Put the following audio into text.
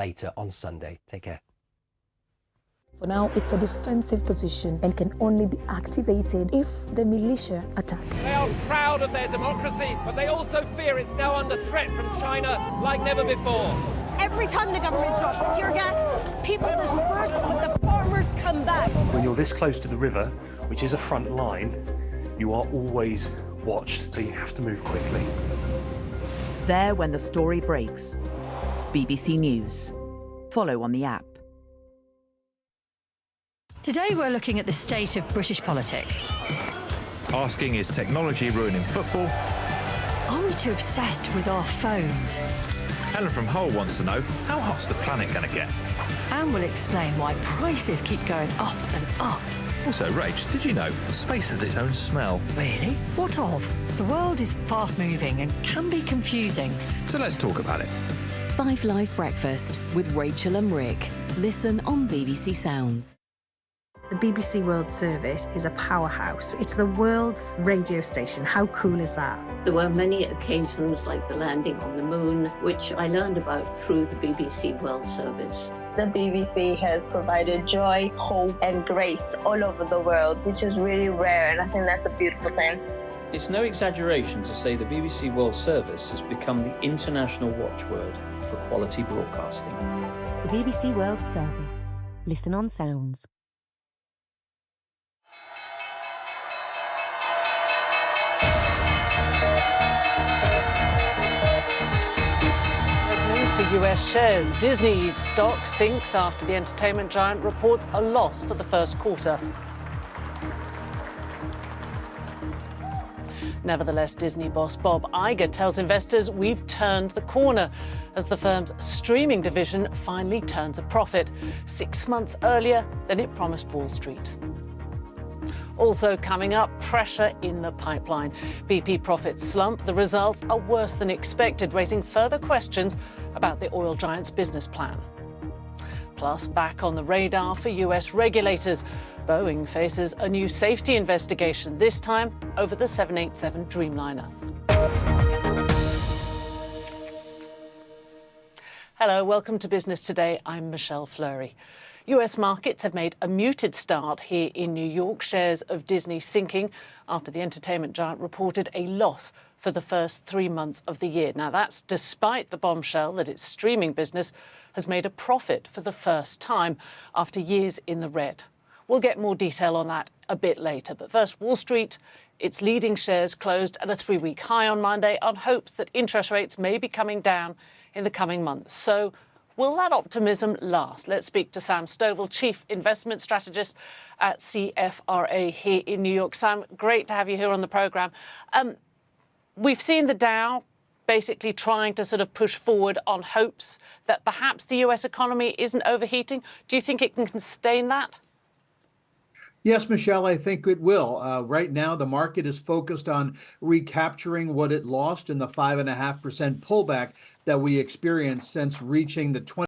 later on Sunday. Take care. For now, it's a defensive position and can only be activated if the militia attack. They are proud of their democracy, but they also fear it's now under threat from China like never before. Every time the government drops tear gas, people disperse, but the farmers come back. When you're this close to the river, which is a front line, you are always watched, so you have to move quickly. There when the story breaks. BBC News. Follow on the app. Today we're looking at the state of British politics. Asking, is technology ruining football? Are we too obsessed with our phones? Helen from Hull wants to know, how hot's the planet going to get? And we'll explain why prices keep going up and up. Also, Rach, did you know space has its own smell? Really? What of? The world is fast-moving and can be confusing. So let's talk about it. 5 Live Breakfast with Rachel and Rick. Listen on BBC Sounds. The BBC World Service is a powerhouse. It's the world's radio station. How cool is that? There were many occasions like the landing on the moon, which I learned about through the BBC World Service. The BBC has provided joy, hope and grace all over the world, which is really rare, and I think that's a beautiful thing. It's no exaggeration to say the BBC World Service has become the international watchword for quality broadcasting. The BBC World Service. Listen on Sounds. For US shares, Disney's stock sinks after the entertainment giant reports a loss for the first quarter. Nevertheless, Disney boss Bob Iger tells investors we've turned the corner as the firm's streaming division finally turns a profit 6 months earlier than it promised Wall Street. Also coming up, pressure in the pipeline. BP profits slump. The results are worse than expected, raising further questions about the oil giant's business plan. Plus, back on the radar for US regulators, Boeing faces a new safety investigation, this time over the 787 Dreamliner. Hello, welcome to Business Today. I'm Michelle Fleury. US markets have made a muted start here in New York. Shares of Disney sinking after the entertainment giant reported a loss for the first 3 months of the year. Now, that's despite the bombshell that its streaming business has made a profit for the first time after years in the red. We'll get more detail on that a bit later. But first, Wall Street, its leading shares closed at a 3-week high on Monday on hopes that interest rates may be coming down in the coming months. So will that optimism last? Let's speak to Sam Stovall, Chief Investment Strategist at CFRA here in New York. Sam, great to have you here on the programme. We've seen the Dow basically trying to sort of push forward on hopes that perhaps the US economy isn't overheating. Do you think it can sustain that? Yes, Michelle, I think it will. Right now, the market is focused on recapturing what it lost in the 5.5% pullback that we experienced since reaching the